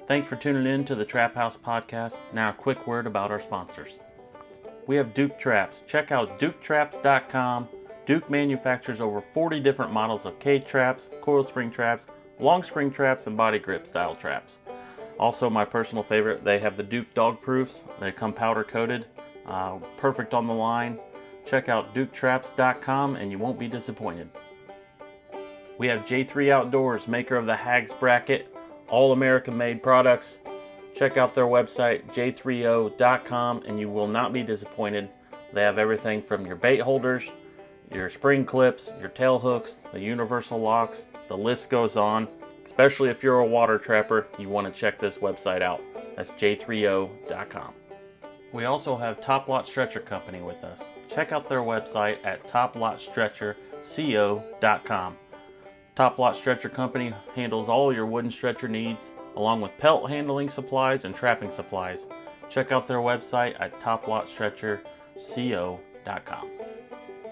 Thanks for tuning in to the Trap House Podcast. Now a quick word about our sponsors. We have Duke Traps. Check out duketraps.com. Duke manufactures over 40 different models of cage traps, coil spring traps, long spring traps, and body grip style traps. Also, my personal favorite, they have the Duke dog proofs. They come powder coated, perfect on the line. Check out duketraps.com and you won't be disappointed. We have J3 Outdoors, maker of the Hags Bracket, all American made products. Check out their website, j3o.com, and you will not be disappointed. They have everything from your bait holders, your spring clips, your tail hooks, the universal locks, the list goes on. Especially if you're a water trapper, you want to check this website out. That's j3o.com. We also have Top Lot Stretcher Company with us. Check out their website at toplotstretcherco.com. Top Lot Stretcher Company handles all your wooden stretcher needs, along with pelt handling supplies and trapping supplies. Check out their website at toplotstretcherco.com.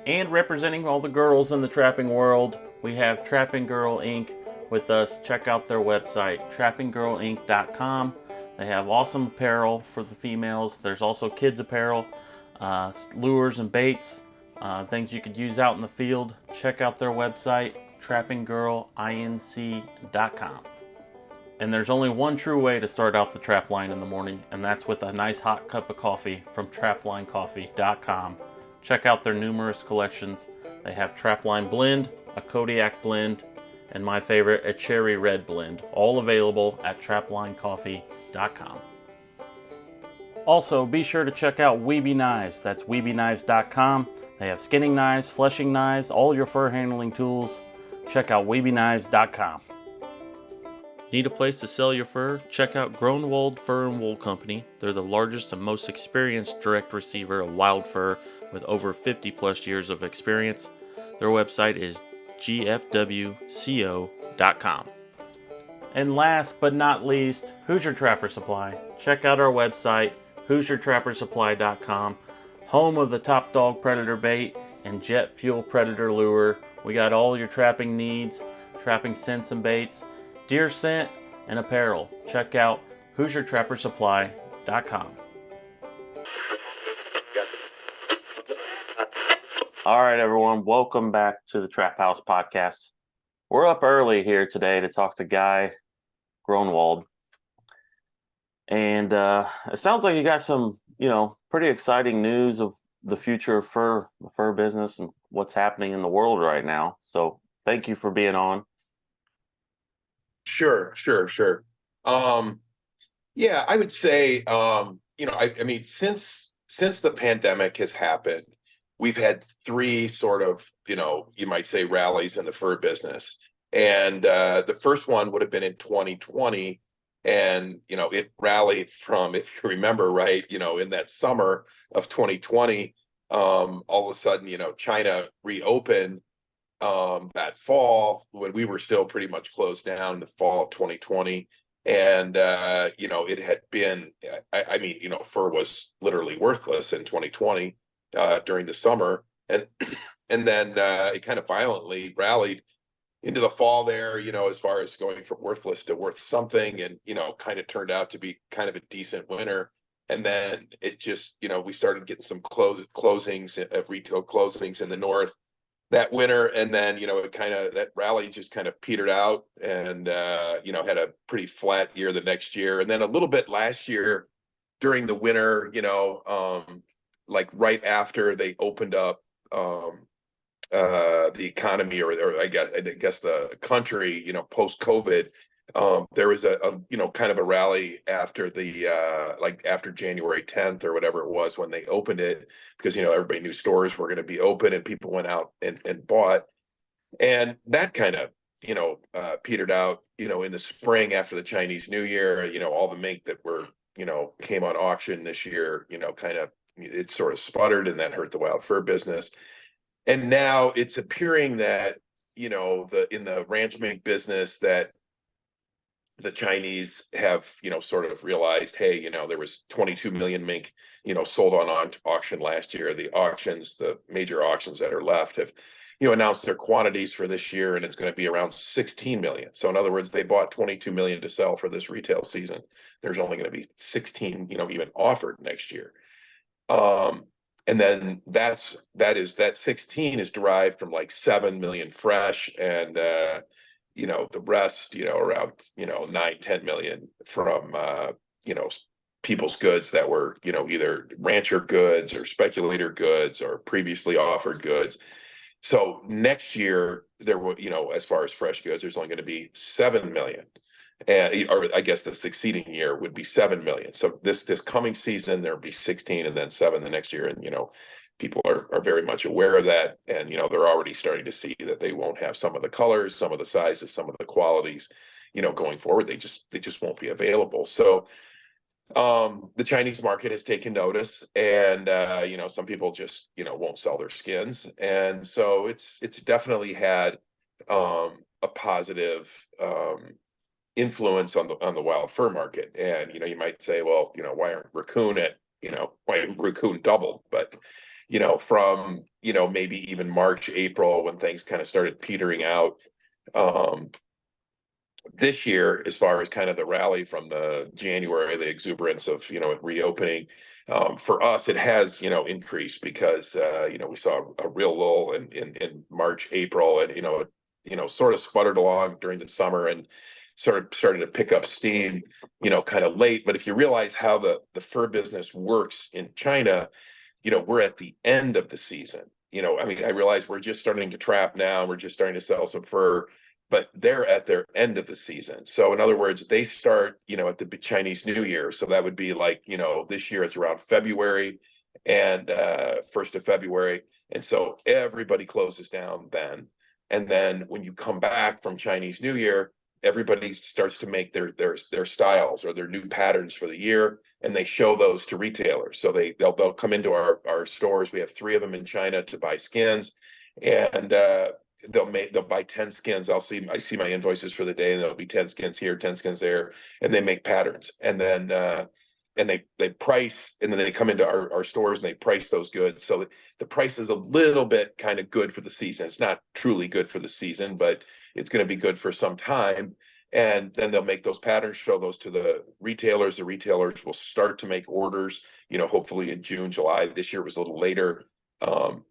And representing all the girls in the trapping world, we have Trapping Girl Inc. with us. Check out their website, trappinggirlinc.com. They have awesome apparel for the females. There's also kids apparel, lures and baits, things you could use out in the field. Check out their website, trappinggirlinc.com. And there's only one true way to start out the trap line in the morning, and that's with a nice hot cup of coffee from traplinecoffee.com. Check out their numerous collections. They have Trapline Blend, a Kodiak Blend, and my favorite, a Cherry Red Blend, all available at traplinecoffee.com. Also, be sure to check out Weeby Knives. That's weebyknives.com. They have skinning knives, fleshing knives, all your fur handling tools. Check out weebyknives.com. Need a place to sell your fur? Check out Groenewold Fur and Wool Company. They're the largest and most experienced direct receiver of wild fur with over 50 plus years of experience. Their website is gfwco.com. And last but not least, Hoosier Trapper Supply. Check out our website, HoosierTrapperSupply.com, home of the Top Dog Predator Bait and Jet Fuel Predator Lure. We got all your trapping needs, trapping scents and baits, deer scent, and apparel. Check out HoosierTrapperSupply.com. All right, everyone, welcome back to the Trap House Podcast. We're up early here today to talk to Guy Groenewold. And it sounds like you got some, pretty exciting news of the future of the fur business and what's happening in the world right now. So thank you for being on. Sure. Yeah, I would say, I mean, since the pandemic has happened, we've had three sort of, you might say rallies in the fur business. And the first one would have been in 2020. And, it rallied from, if you remember, right, in that summer of 2020, all of a sudden, China reopened that fall when we were still pretty much closed down in the fall of 2020. And, it had been, I mean, fur was literally worthless in 2020 during the summer. And then it kind of violently rallied into the fall there, as far as going from worthless to worth something, and, kind of turned out to be kind of a decent winter. And then it just, we started getting some closings of retail closings in the north that winter. And then, that rally just kind of petered out and, had a pretty flat year the next year. And then a little bit last year during the winter, like right after they opened up the economy or I guess the country, post COVID, there was a kind of a rally after the after January 10th or whatever it was when they opened it, because everybody knew stores were going to be open and people went out and bought, and that kind of petered out in the spring after the Chinese New Year. All the mink that were came on auction this year, kind of it sort of sputtered, and that hurt the wild fur business. And now it's appearing that in the ranch mink business that the Chinese have, sort of realized, hey, there was 22 million mink, sold on auction last year. The major auctions that are left have announced their quantities for this year, and it's going to be around 16 million. So in other words, they bought 22 million to sell for this retail season. There's only going to be 16, even offered next year. And then that 16 is derived from like 7 million fresh, and the rest, around 9-10 million from people's goods that were either rancher goods or speculator goods or previously offered goods. So next year there will, as far as fresh goods, there's only going to be 7 million. And or I guess the succeeding year would be 7 million. So this coming season there'll be 16 and then 7 the next year. And people are very much aware of that. And they're already starting to see that they won't have some of the colors, some of the sizes, some of the qualities, going forward. They just won't be available. So the Chinese market has taken notice, and some people just won't sell their skins. And so it's definitely had a positive influence on the wild fur market. And you might say, well, why aren't Raccoon doubled? But from maybe even March, April, when things kind of started petering out, this year, as far as kind of the rally from the January, the exuberance of reopening, for us it has increased, because we saw a real lull in March, April, and it sort of sputtered along during the summer and started to pick up steam kind of late. But if you realize how the fur business works in China, we're at the end of the season. I realize we're just starting to trap now, we're just starting to sell some fur, but they're at their end of the season. So in other words, they start at the Chinese New Year. So that would be like this year it's around February, and 1st of February, and so everybody closes down then. And then when you come back from Chinese New Year, everybody starts to make their styles or their new patterns for the year, and they show those to retailers. So they'll come into our stores. We have 3 of them in China to buy skins, and they'll buy 10 skins. I see my invoices for the day, and there'll be 10 skins here, 10 skins there, and they make patterns. And then they price, and then they come into our stores and they price those goods. So the price is a little bit kind of good for the season. It's not truly good for the season, but it's going to be good for some time. And then they'll make those patterns, show those to the retailers. The retailers will start to make orders, hopefully in June, July. This year was a little later,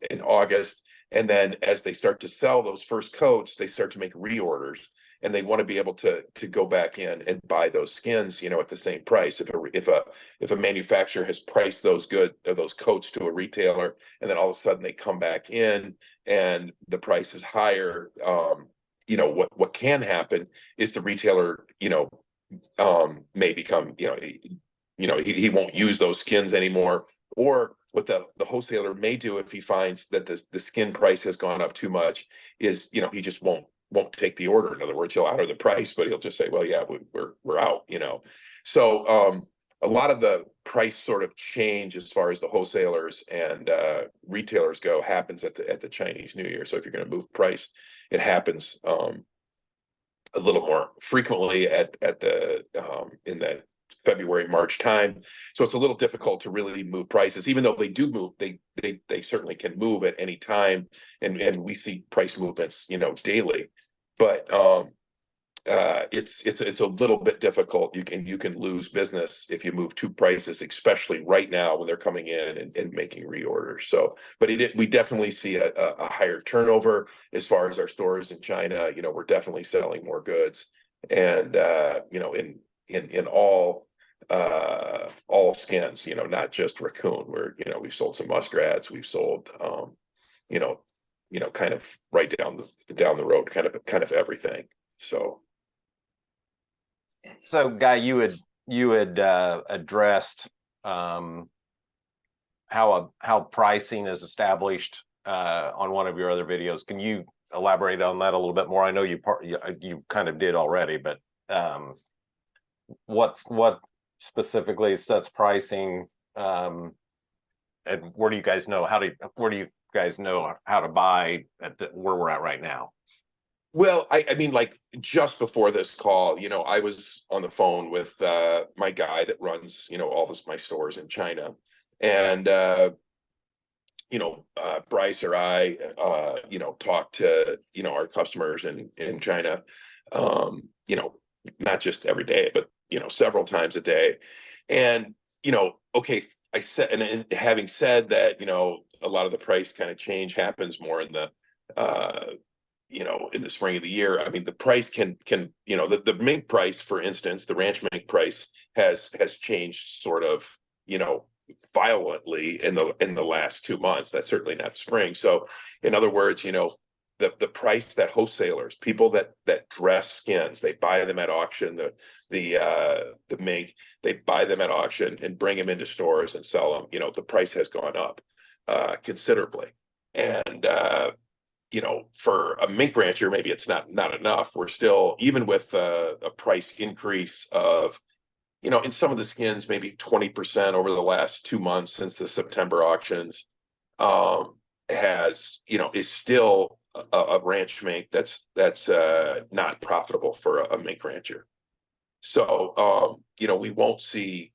in August. And then as they start to sell those first coats, they start to make reorders, and they want to be able to go back in and buy those skins, at the same price. If a manufacturer has priced those coats to a retailer, and then all of a sudden they come back in and the price is higher, what can happen is the retailer, may become, he won't use those skins anymore. Or what the wholesaler may do, if he finds that the skin price has gone up too much, is he just won't take the order. In other words, he'll honor the price, but he'll just say, well, yeah, we're out. So a lot of the price sort of change as far as the wholesalers and retailers go happens at the Chinese New Year. So if you're going to move price, it happens a little more frequently in that February, March time. So it's a little difficult to really move prices, even though they do move. They certainly can move at any time, and we see price movements, daily. But it's a little bit difficult. You can lose business if you move 2 prices, especially right now when they're coming in and making reorders. So, but we definitely see a higher turnover as far as our stores in China. We're definitely selling more goods, and in all skins, not just Raccoon. We've sold some muskrats, we've sold kind of right down the road, kind of everything. So Guy, you had addressed how pricing is established on one of your other videos. Can you elaborate on that a little bit more? I know you kind of did already, but what specifically sets pricing, and where do you guys know how to buy where we're at right now? Well, I mean, like just before this call, I was on the phone with my guy that runs, all my stores in China. And, Bryce or I, talk to, our customers in China, not just every day, but, several times a day. And, okay, I said, and having said that, a lot of the price kind of change happens more in the, in the spring of the year. I mean, the price can, the mink price, for instance, the ranch mink price has changed sort of, violently in the last 2 months. That's certainly not spring. So in other words, the price that wholesalers, people that dress skins, they buy them at auction, the mink, they buy them at auction and bring them into stores and sell them. The price has gone up considerably. And for a mink rancher, maybe it's not enough. We're still, even with a price increase of, in some of the skins, maybe 20% over the last 2 months since the September auctions, is still a ranch mink that's not profitable for a mink rancher. So, we won't see,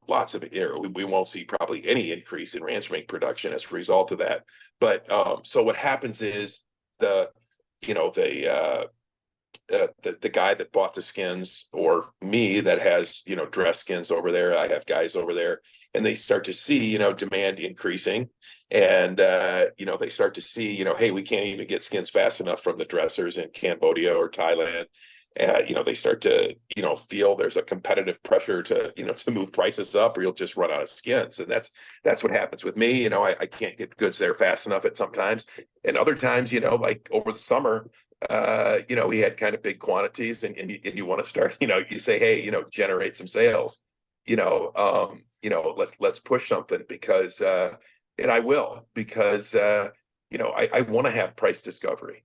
lots of we won't see probably any increase in ranch mink production as a result of that. But so what happens is the guy that bought the skins, or me that has, dress skins over there, I have guys over there, and they start to see, demand increasing. And, they start to see, hey, we can't even get skins fast enough from the dressers in Cambodia or Thailand. They start to, feel there's a competitive pressure to, to move prices up, or you'll just run out of skins. And that's what happens with me. I can't get goods there fast enough at sometimes. And other times, like over the summer, we had kind of big quantities, and you want to start, you say, hey, generate some sales, let's push something, because, and I will, because, I want to have price discovery.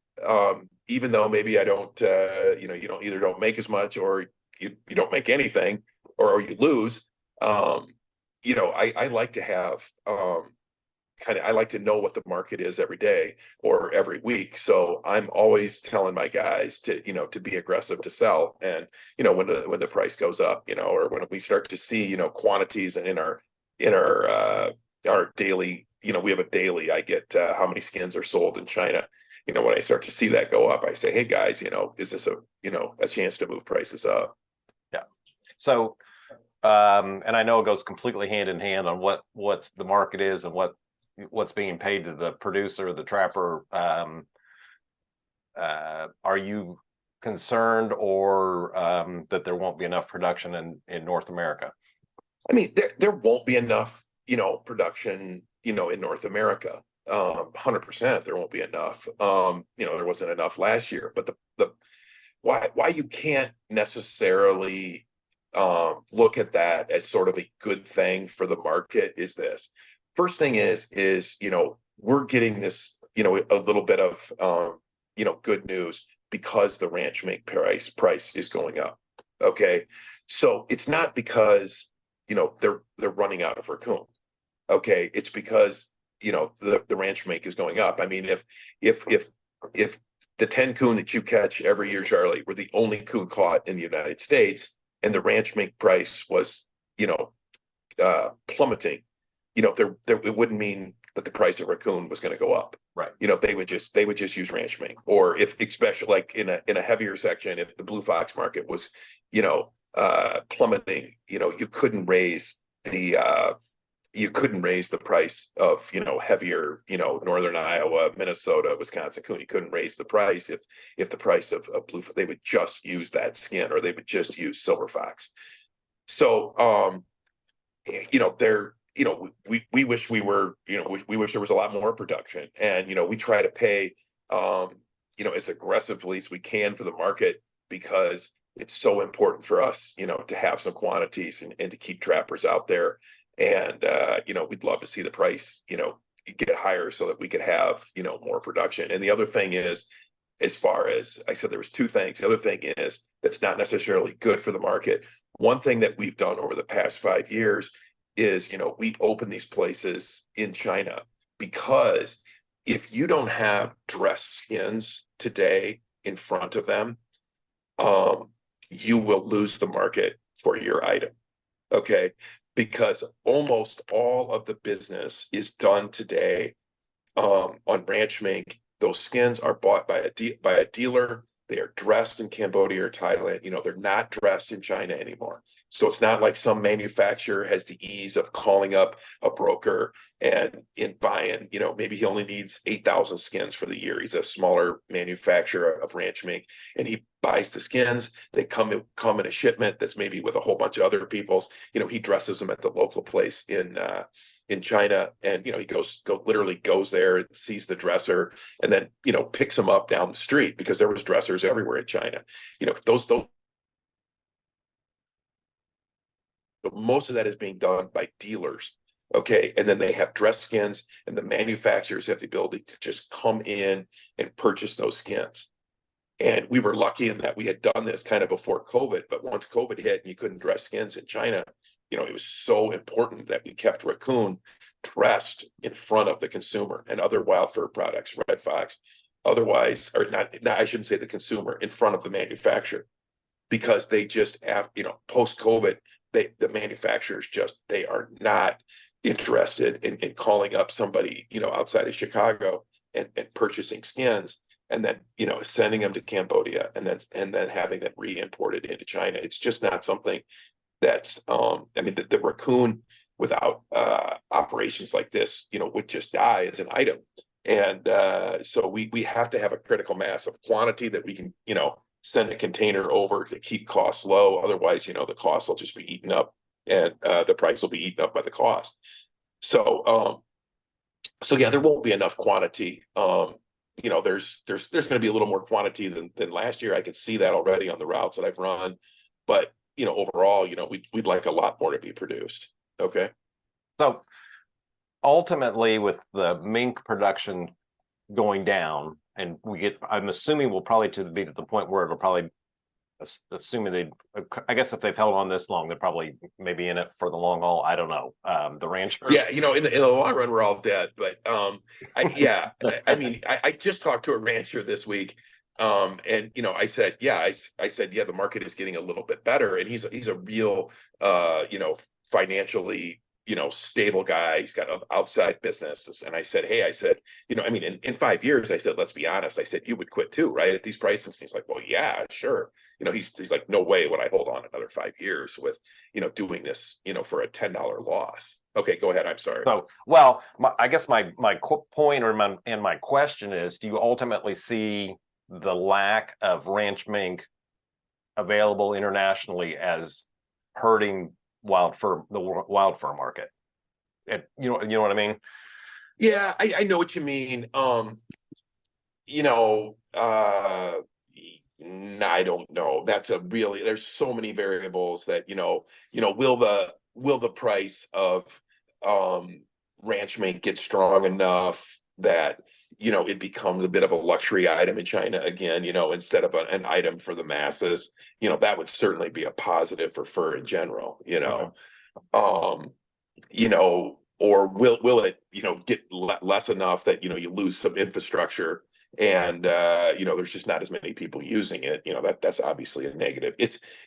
Even though maybe I don't, you don't make as much, or you don't make anything, or you lose. I like to have, I like to know what the market is every day or every week. So I'm always telling my guys to, to be aggressive, to sell. And, when the price goes up, or when we start to see, quantities in our daily, we have a daily, I get how many skins are sold in China. When I start to see that go up, I say, hey guys, is this a chance to move prices up? Yeah. So, and I know it goes completely hand in hand on what the market is and what's being paid to the producer, the trapper. Are you concerned, or that there won't be enough production in North America? I mean, there won't be enough, production, in North America. 100%, there won't be enough. There wasn't enough last year. But the why you can't necessarily look at that as sort of a good thing for the market is this. First thing is we're getting this, a little bit of good news, because the ranch mink price is going up. Okay, so it's not because they're running out of raccoon. Okay, it's because the ranch mink is going up. I mean, if the 10 coon that you catch every year, Charlie, were the only coon caught in the United States, and the ranch mink price was plummeting, it wouldn't mean that the price of raccoon was going to go up. Right. They would just use ranch mink. Or if, especially like in a heavier section, if the blue fox market was plummeting, you couldn't raise the price of heavier, northern Iowa, Minnesota, Wisconsin coon. You couldn't raise the price if the price of blue, they would just use that skin, or they would just use silver fox. So we wish we were, we wish there was a lot more production. And we try to pay as aggressively as we can for the market, because it's so important for us to have some quantities and to keep trappers out there. And we'd love to see the price get higher, so that we could have more production. And the other thing is, as far as I said, there was two things. The other thing is, that's not necessarily good for the market. One thing that we've done over the past 5 years is, we open these places in China, because if you don't have dress skins today in front of them, you will lose the market for your item. Okay, because almost all of the business is done today on ranch mink, those skins are bought by a dealer. They are dressed in Cambodia or Thailand. They're not dressed in China anymore. So it's not like some manufacturer has the ease of calling up a broker and in buying, maybe he only needs 8,000 skins for the year. He's a smaller manufacturer of ranch mink, and he buys the skins. They come in a shipment that's maybe with a whole bunch of other people's. He dresses them at the local place in China, and he literally goes there and sees the dresser, and then picks them up down the street, because there was dressers everywhere in China. Those most of that is being done by dealers. Okay. And then they have dress skins, and the manufacturers have the ability to just come in and purchase those skins. And we were lucky in that we had done this kind of before COVID, but once COVID hit and you couldn't dress skins in China, it was so important that we kept Raccoon dressed in front of the consumer and other wild fur products, red fox, otherwise, or not, I shouldn't say the consumer, in front of the manufacturer, because they just have, post COVID, the manufacturers they are not interested in calling up somebody, outside of Chicago and purchasing skins, and then, sending them to Cambodia and then having them re-imported into China. It's just not something that's, the Raccoon without operations like this, would just die as an item. And so we have to have a critical mass of quantity that we can, send a container over to keep costs low. Otherwise, the cost will just be eaten up, and the price will be eaten up by the cost. So yeah, there won't be enough quantity. There's going to be a little more quantity than last year. I can see that already on the routes that I've run, but overall, we'd like a lot more to be produced. Okay. So ultimately, with the mink production going down, and I'm assuming we'll probably be to the point where it'll probably, assuming I guess if they've held on this long, they're probably maybe in it for the long haul. I don't know. The ranchers. Yeah, in the long run, we're all dead. But I just talked to a rancher this week, and I said, yeah, the market is getting a little bit better, and he's a real, financially, stable guy. He's got an outside business. And I said, hey, in 5 years, I said, let's be honest. I said, you would quit too, right? At these prices. And he's like, well, yeah, sure. He's like, no way would I hold on another 5 years with, doing this, for a $10 loss. Okay, go ahead. I'm sorry. So, well, I guess my point my question is, do you ultimately see the lack of ranch mink available internationally as hurting the wild fur market? You know what I mean? Yeah, I know what you mean. I don't know. There's so many variables that, will the price of ranch mink get strong enough that, it becomes a bit of a luxury item in China again, instead of an item for the masses. That would certainly be a positive for fur in general, or will it, get less enough that, you lose some infrastructure, and there's just not as many people using it. That's obviously a negative.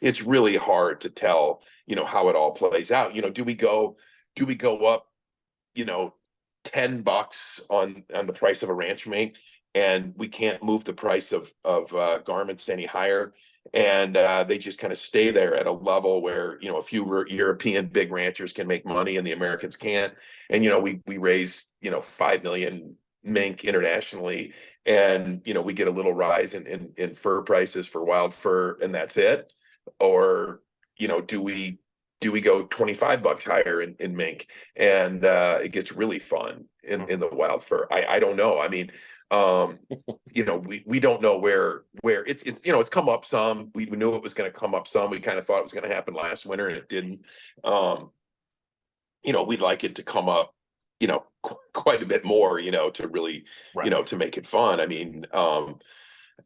It's really hard to tell, how it all plays out. Do we go up, $10 on the price of a ranch mink, and we can't move the price of garments any higher, and they just kind of stay there at a level where, a few European big ranchers can make money and the Americans can't, and we raise 5 million mink internationally, and we get a little rise in fur prices for wild fur, and that's it? Or do we go $25 higher in mink, and it gets really fun in the wild fur? I don't know. We don't know where it's come up some. We knew it was going to come up some. We kind of thought it was going to happen last winter, and it didn't. We'd like it to come up, quite a bit more, to really, Right. To make it fun.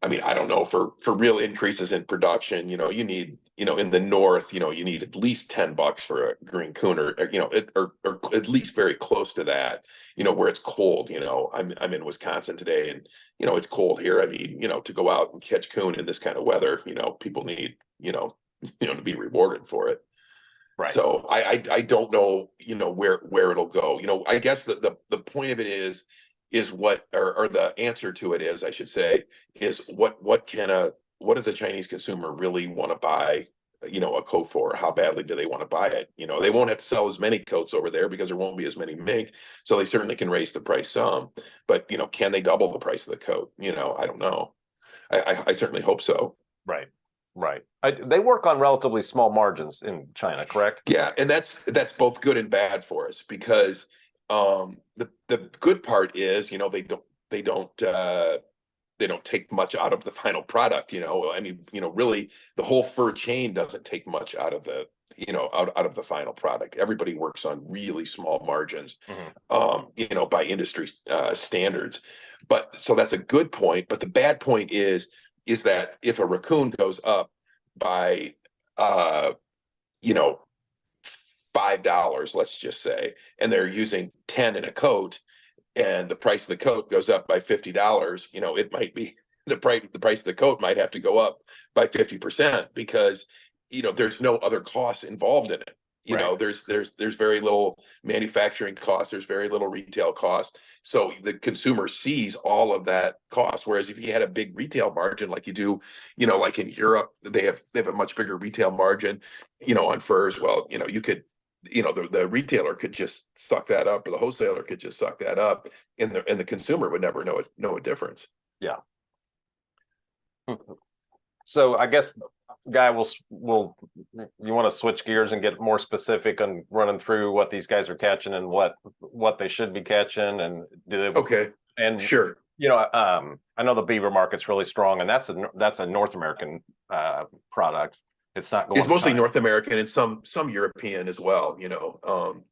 I don't know, for real increases in production, you need, in the north, you need at least $10 for a green coon, or at least very close to that, where it's cold. I'm in Wisconsin today, and it's cold here. To go out and catch coon in this kind of weather, people need, to be rewarded for it. Right. So I don't know, where it'll go. I guess the point of it is what, or the answer to it is, I should say, is what does a Chinese consumer really want to buy, a coat for? How badly do they want to buy it? They won't have to sell as many coats over there because there won't be as many mink, so they certainly can raise the price some. But can they double the price of the coat? I don't know. I certainly hope so. Right. Right. They work on relatively small margins in China, correct? Yeah, and that's both good and bad for us, because the good part is, they don't take much out of the final product. I mean, really the whole fur chain doesn't take much out of the out of the final product. Everybody works on really small margins, by industry standards. But so that's a good point. But the bad point is that if a raccoon goes up by $5, let's just say, and they're using 10 in a coat, and the price of the coat goes up by $50, it might be the price of the coat might have to go up by 50%, because there's no other costs involved in it. Right. There's very little manufacturing cost, there's very little retail cost. So the consumer sees all of that cost. Whereas if you had a big retail margin like you do, like in Europe, they have a much bigger retail margin, on furs. Well, you could, the retailer could just suck that up, or the wholesaler could just suck that up, and the consumer would never know a difference. Yeah. So I guess, Guy, we'll you want to switch gears and get more specific on running through what these guys are catching and what they should be catching, and do they, okay, and sure. I know the beaver market's really strong, and that's a North American product. It's not going. It's mostly North American and some European as well.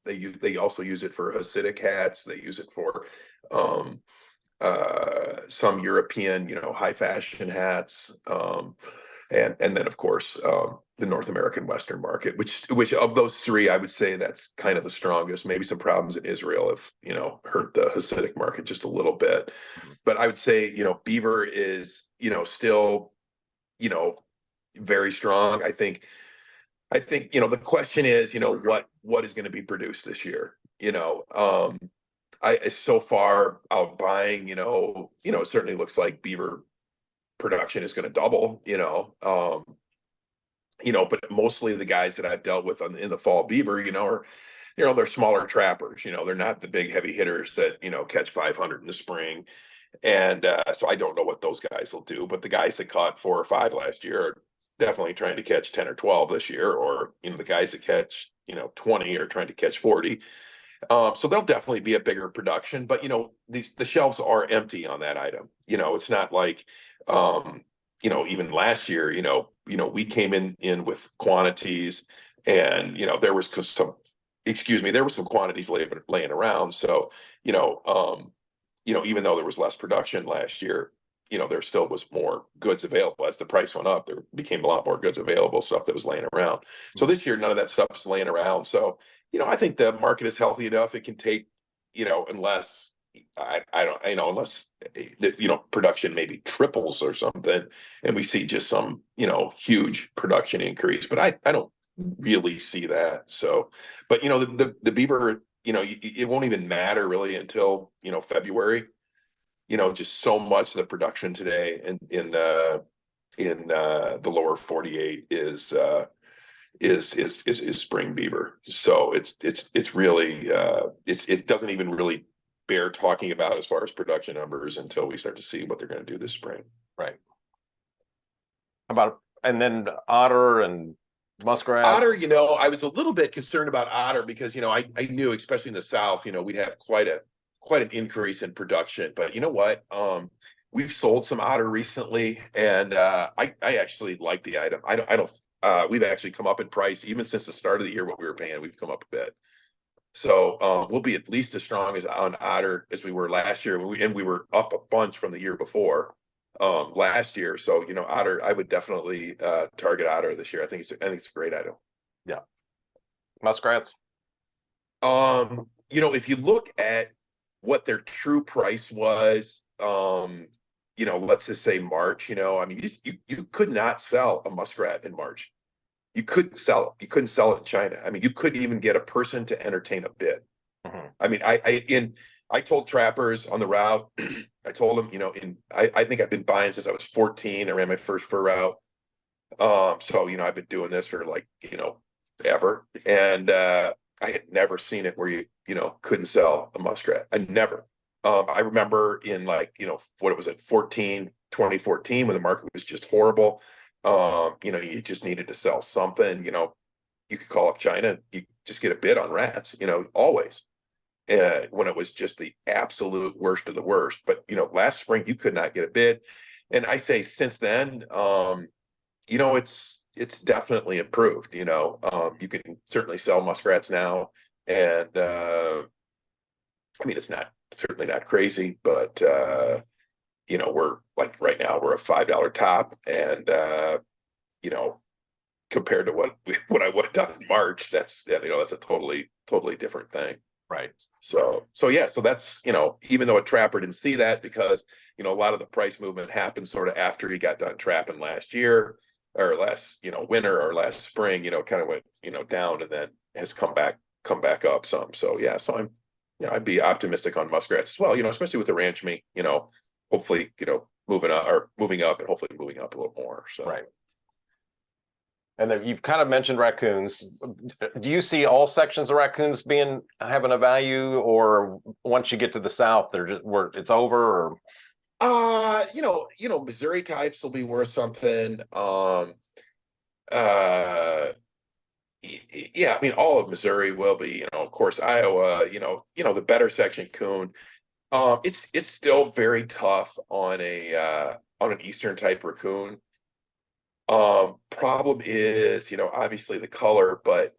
They also use it for Hasidic hats. They use it for some European, high fashion hats, and then of course the North American Western market, which of those three, I would say that's kind of the strongest. Maybe some problems in Israel have hurt the Hasidic market just a little bit, but I would say beaver is still very strong. I think the question is what is going to be produced this year. I so far out buying, it certainly looks like beaver production is going to double, but mostly the guys that I've dealt with in the fall beaver, are, they're smaller trappers, they're not the big heavy hitters that, catch 500 in the spring. And so I don't know what those guys will do, but the guys that caught 4 or 5 last year are definitely trying to catch 10 or 12 this year, or, the guys that catch, 20 are trying to catch 40. So there'll definitely be a bigger production, but the shelves are empty on that item. It's not like even last year, we came in with quantities, and there was some quantities laying around. So even though there was less production last year, there still was more goods available. As the price went up, there became a lot more goods available, stuff that was laying around. So this year, none of that stuff is laying around. So I think the market is healthy enough. It can take, unless unless production maybe triples or something, and we see just some huge production increase. But I don't really see that. So, but the beaver, it won't even matter really until February. Just so much of the production today in the lower 48 is spring beaver. So it's really it doesn't even really bear talking about as far as production numbers until we start to see what they're going to do this spring. Right. And then otter and muskrat. Otter, I was a little bit concerned about otter because I knew, especially in the South, we'd have quite an increase in production. But you know what? We've sold some otter recently, and I actually like the item. I don't. We've actually come up in price even since the start of the year. What we were paying, we've come up a bit. So we'll be at least as strong as on otter as we were last year, and we were up a bunch from the year before last year. So otter, I would definitely target otter this year. I think it's a great item. Yeah. Muskrats. If you look at what their true price was, let's just say March, I mean, you could not sell a muskrat in March. You couldn't sell it. You couldn't sell it in China. I mean, you couldn't even get a person to entertain a bid. I mean, I told trappers on the route, I told them, I think I've been buying since I was 14. I ran my first fur route. So, I've been doing this for like, ever. And I had never seen it where couldn't sell a muskrat. I never. I remember in like, what was it, 2014, when the market was just horrible. You just needed to sell something, you could call up China, you just get a bid on rats, always. When it was just the absolute worst of the worst. But, last spring you could not get a bid. And I say since then, it's definitely improved. You can certainly sell muskrats now. And it's certainly not crazy, but we're like right now we're a $5 top. And compared to what I would have done in March, that's a totally different thing. Right. So that's, even though a trapper didn't see that because, a lot of the price movement happened sort of after he got done trapping last year or last, winter or last spring, kind of went, down and then has come back up some. So, so I'm, I'd be optimistic on muskrats as well, especially with the ranch meat, hopefully, moving up and hopefully moving up a little more. So. Right. And then you've kind of mentioned raccoons. Do you see all sections of raccoons having a value, or once you get to the south, they're just where it's over? Or Missouri types will be worth something. Yeah, all of Missouri will be. Of course, Iowa. The better section coon. It's still very tough on an eastern type raccoon. Problem is, obviously the color, but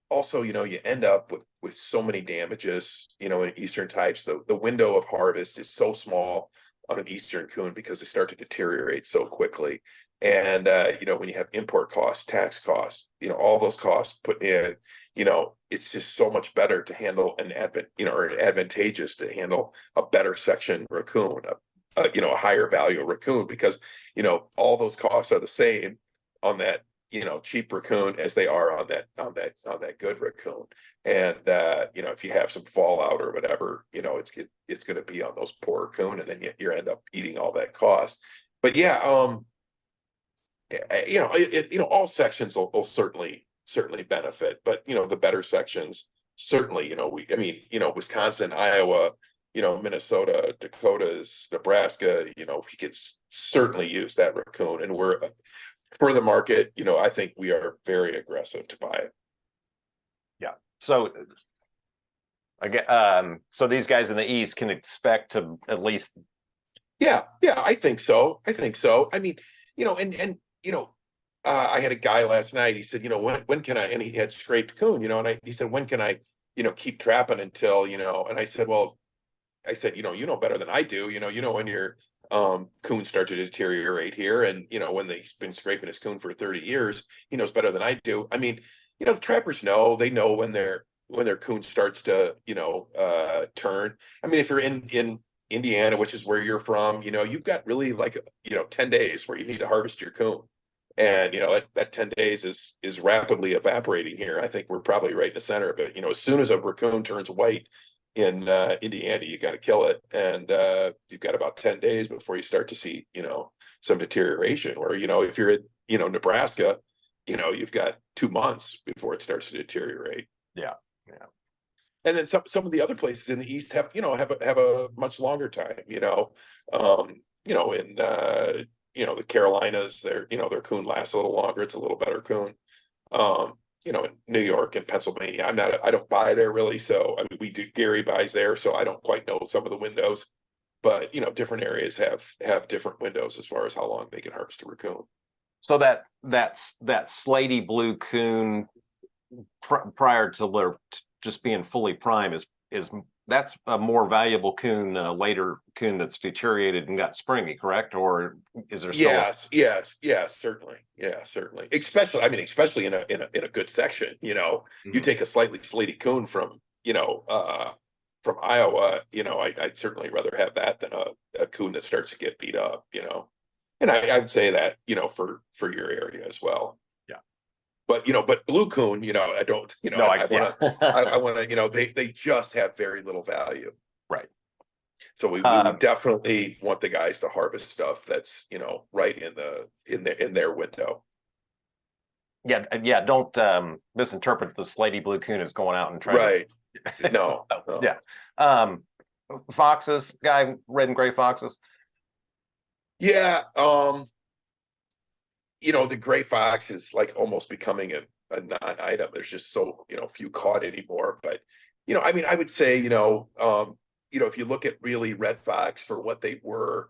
also, you end up with so many damages, in eastern types. The window of harvest is so small on an eastern coon because they start to deteriorate so quickly. And when you have import costs, tax costs, all those costs put in, it's just so much better to handle or advantageous to handle a better section raccoon, a higher value raccoon, because all those costs are the same on that cheap raccoon as they are on that good raccoon. And if you have some fallout or whatever, it's going to be on those poor raccoon, and then you end up eating all that cost. But all sections will certainly benefit, but the better sections certainly, Wisconsin, Iowa, Minnesota, Dakotas, Nebraska, we could certainly use that raccoon. And we're for the market, I think we are very aggressive to buy it. Yeah. So again, so these guys in the East can expect to at least. Yeah, I think so. I had a guy last night. He said, when can I? And he had scraped coon, and he said, when can I, keep trapping until, And I said, well. You know better than I do. When your coon start to deteriorate here, and when they've been scraping his coon for 30 years, he knows better than I do. The trappers know. They know when their coon starts to turn. If you're in Indiana, which is where you're from, you've got really like 10 days where you need to harvest your coon, and that 10 days is rapidly evaporating here. I think we're probably right in the center of it. As soon as a raccoon turns white in Indiana, you got to kill it, and you've got about 10 days before you start to see some deterioration. Where if you're in Nebraska, you've got 2 months before it starts to deteriorate. Yeah. And then some of the other places in the East have a much longer time. In the Carolinas, their coon lasts a little longer. It's a little better coon. In New York and Pennsylvania, I don't buy there really. So we do, Gary buys there, so I don't quite know some of the windows, but different areas have different windows as far as how long they can harvest a raccoon. So that slaty blue coon prior to just being fully prime that's a more valuable coon than a later coon that's deteriorated and got springy, correct? Or is there still? Yes, certainly. Yeah, certainly. Especially in a good section. You take a slightly slaty coon from Iowa. I'd certainly rather have that than a coon that starts to get beat up. And I'd say that for your area as well. But blue coon, I don't, No, I want to, they just have very little value. Right. So we definitely want the guys to harvest stuff that's, right in their window. Yeah. Don't misinterpret the slaty blue coon as going out and trying Right. to. No, So, no. yeah. Foxes, red and gray foxes. Yeah. The gray fox is like almost becoming a non-item. There's just so, few caught anymore. But, I would say, if you look at really red fox for what they were,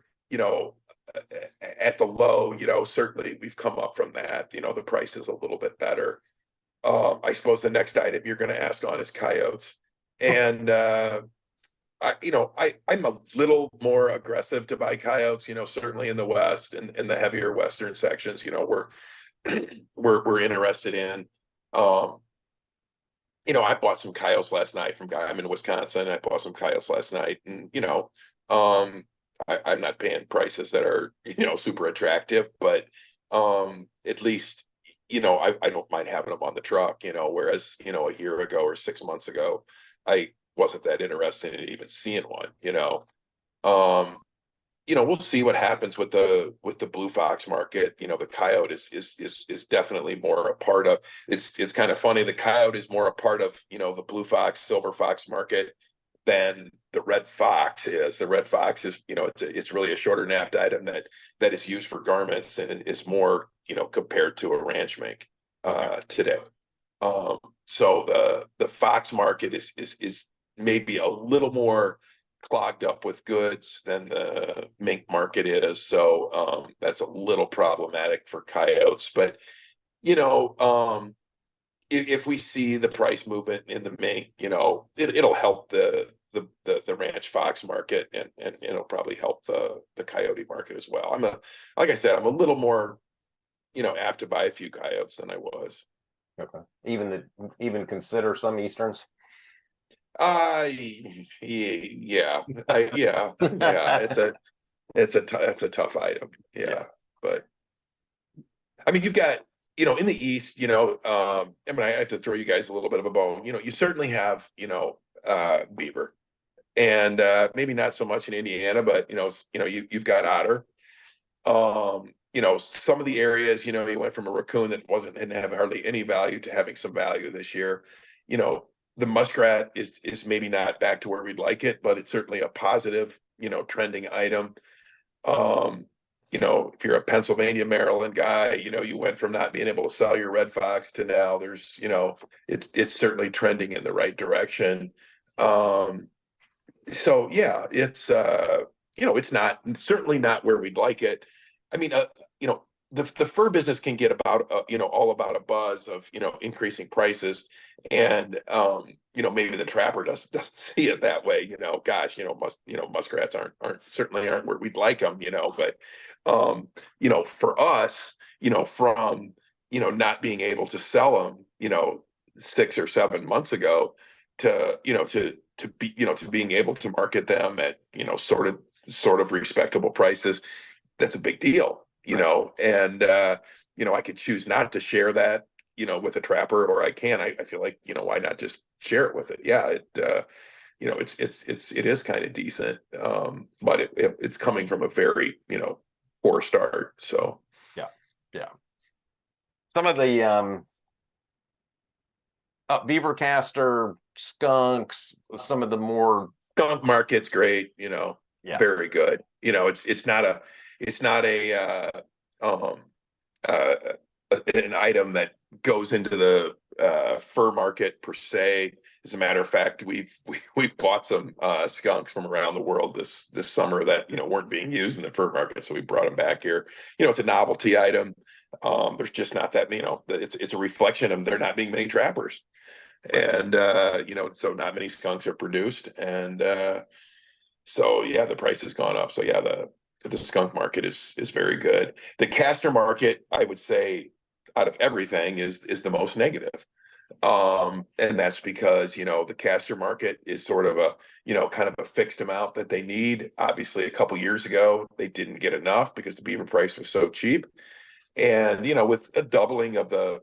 at the low, certainly we've come up from that. The price is a little bit better. I suppose the next item you're going to ask on is coyotes. And I'm a little more aggressive to buy coyotes, certainly in the West and in the heavier Western sections, we're interested in. I bought some coyotes last night I'm in Wisconsin. I bought some coyotes last night, and I'm not paying prices that are, super attractive, but at least, I don't mind having them on the truck, whereas, a year ago or 6 months ago, I wasn't that interested in even seeing one. We'll see what happens with the blue fox market. The coyote is definitely more a part of. It's kind of funny. The coyote is more a part of the blue fox, silver fox market than the red fox is. The red fox is it's really a shorter napped item that is used for garments and is more compared to a ranch mink today. So the fox market is maybe a little more clogged up with goods than the mink market is. So that's a little problematic for coyotes. But if we see the price movement in the mink, it'll help the ranch fox market, and it'll probably help the coyote market as well. Like I said, I'm a little more apt to buy a few coyotes than I was. Okay. Even consider some easterns. Yeah, yeah. It's a tough item. Yeah. But you've got, in the East, I have to throw you guys a little bit of a bone. You certainly have, Beaver, and maybe not so much in Indiana, but you've got Otter. Some of the areas, you went from a raccoon that didn't have hardly any value to having some value this year. The muskrat is maybe not back to where we'd like it, but it's certainly a positive, trending item. If you're a Pennsylvania, Maryland guy, you went from not being able to sell your red fox to now there's, it's certainly trending in the right direction. So yeah, it's certainly not where we'd like it. The fur business can get about, all about a buzz of, increasing prices. And, maybe the trapper doesn't see it that way, gosh, muskrats certainly aren't where we'd like them, but, for us, from, not being able to sell them, 6 or 7 months ago to, to being able to market them at, sort of respectable prices, that's a big deal. And I could choose not to share that, with a trapper, or I can. I feel like, why not just share it with it? Yeah, it is kind of decent, but it's coming from a very, poor start. So yeah. Some of the beaver caster, skunks, some of the more skunk market's great, very good. It's not an item that goes into the fur market per se. As a matter of fact, we've bought some skunks from around the world this summer that weren't being used in the fur market, so we brought them back here. It's a novelty item. There's just not that, it's a reflection of there not being many trappers, and so not many skunks are produced, and so yeah, the price has gone up. So yeah, the skunk market is very good. The caster market, I would say, out of everything, is the most negative. And that's because, the caster market is sort of a, kind of a fixed amount that they need. Obviously, a couple years ago, they didn't get enough because the beaver price was so cheap. And, with a doubling of the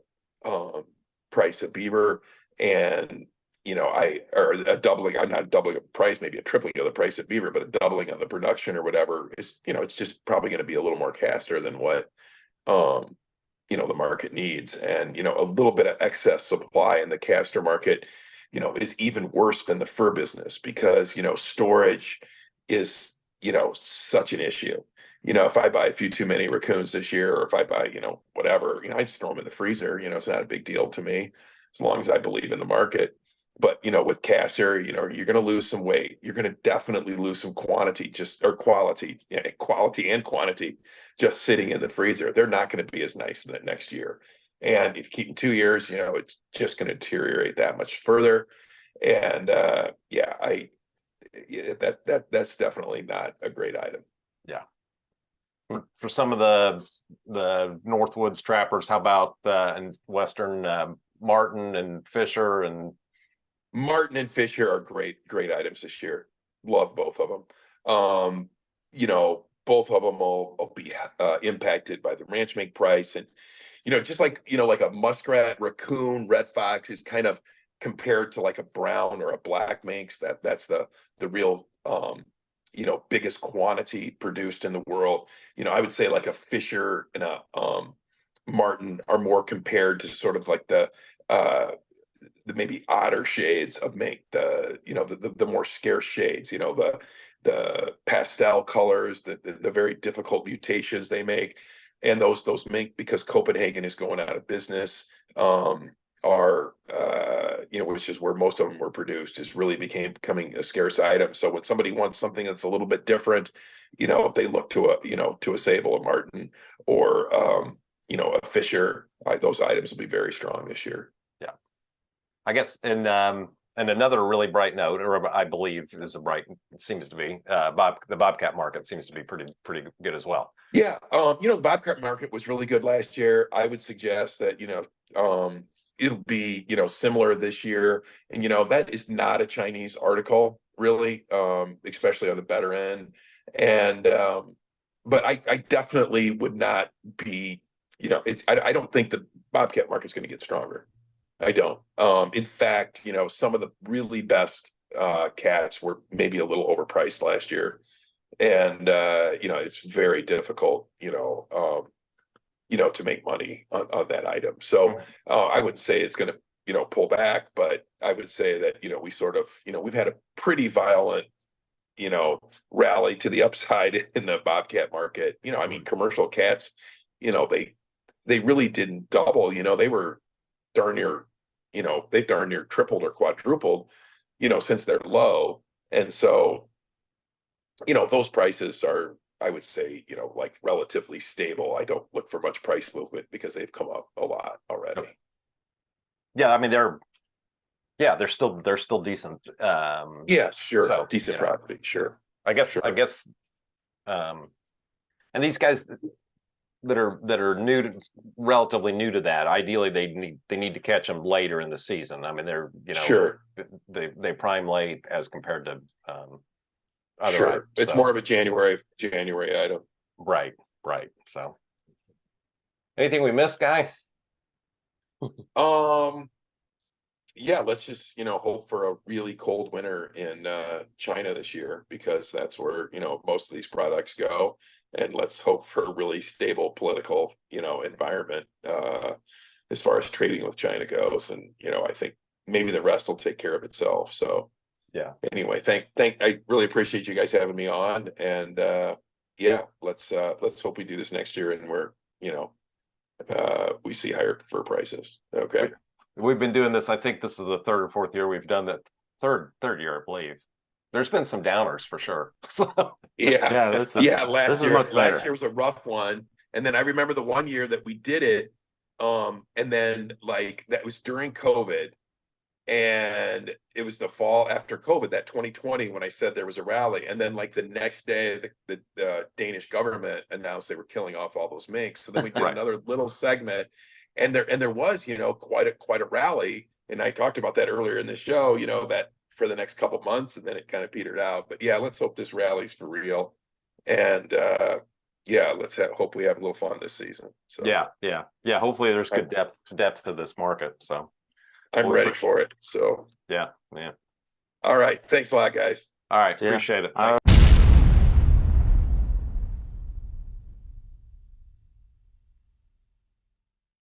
price of beaver, and, or a doubling, I'm not doubling of price, maybe a tripling of the price of Beaver, but a doubling of the production or whatever is, it's just probably going to be a little more caster than what, the market needs. And, a little bit of excess supply in the caster market, is even worse than the fur business because, storage is, such an issue. If I buy a few too many raccoons this year, or if I buy, whatever, I just throw them in the freezer, it's not a big deal to me as long as I believe in the market. But, with caster, you're going to lose some weight. You're going to definitely lose some quality quality and quantity just sitting in the freezer. They're not going to be as nice in the next year. And if you keep them 2 years, it's just going to deteriorate that much further. And that's definitely not a great item. Yeah. For some of the Northwoods trappers, how about in Western Marten and Fisher? And Marten and Fisher are great items this year. Love both of them. Both of them will be impacted by the ranch mink price, and just like like a muskrat, raccoon, red fox is kind of compared to like a brown or a black minx. That's the real biggest quantity produced in the world. I would say like a Fisher and a Marten are more compared to sort of like the maybe Otter shades of mink, the more scarce shades, the pastel colors, the very difficult mutations they make. And those mink, because Copenhagen is going out of business, are which is where most of them were produced, is really becoming a scarce item. So when somebody wants something that's a little bit different, if they look to a Sable, a Marten, or a Fisher, those items will be very strong this year. Yeah, I guguess, and another really bright note, or I believe is it seems to be, the Bobcat market seems to be pretty good as well. Yeah, the Bobcat market was really good last year. I would suggest that it'll be similar this year, and that is not a Chinese article really, especially on the better end. And but I definitely would not be, I don't think the Bobcat market is going to get stronger. I don't. In fact, some of the really best cats were maybe a little overpriced last year, and it's very difficult, to make money on that item. So I wouldn't say it's going to pull back, but I would say that we sort of we've had a pretty violent rally to the upside in the Bobcat market. I mean, commercial cats, they really didn't double. They were darn near, they darn near tripled or quadrupled, since they're low. And so, those prices are, I would say, like relatively stable. I don't look for much price movement because they've come up a lot already. Yeah, I mean they're still decent. Yeah, sure. So, decent property, sure. I guess, and these guys that are relatively new to that, ideally they need to catch them later in the season. I mean, they're sure, they prime late as compared to other sure items, it's more of a January item. Right. So anything we missed, Guy? Yeah, let's just hope for a really cold winter in China this year, because that's where most of these products go. And let's hope for a really stable political environment as far as trading with China goes. And I think maybe the rest will take care of itself. So yeah, anyway, I really appreciate you guys having me on. And let's hope we do this next year and we're we see higher fur prices. Okay, we've been doing this, I think this is the third or fourth year we've done that. Third year, I believe. There's been some downers for sure. So last year was a rough one. And then I remember the one year that we did it, and then like that was during COVID, and it was the fall after COVID, that 2020, when I said there was a rally. And then like the next day the Danish government announced they were killing off all those minks. So then we did another little segment, and there was quite a rally. And I talked about that earlier in the show, that for the next couple months, and then it kind of petered out. But yeah, let's hope this rally's for real. And let's hope we have a little fun this season. So yeah. Hopefully there's good depth to this market. So I'm ready for it. So, Yeah. Yeah. all right. Thanks a lot, guys. All right. Yeah. Appreciate it. All Thanks.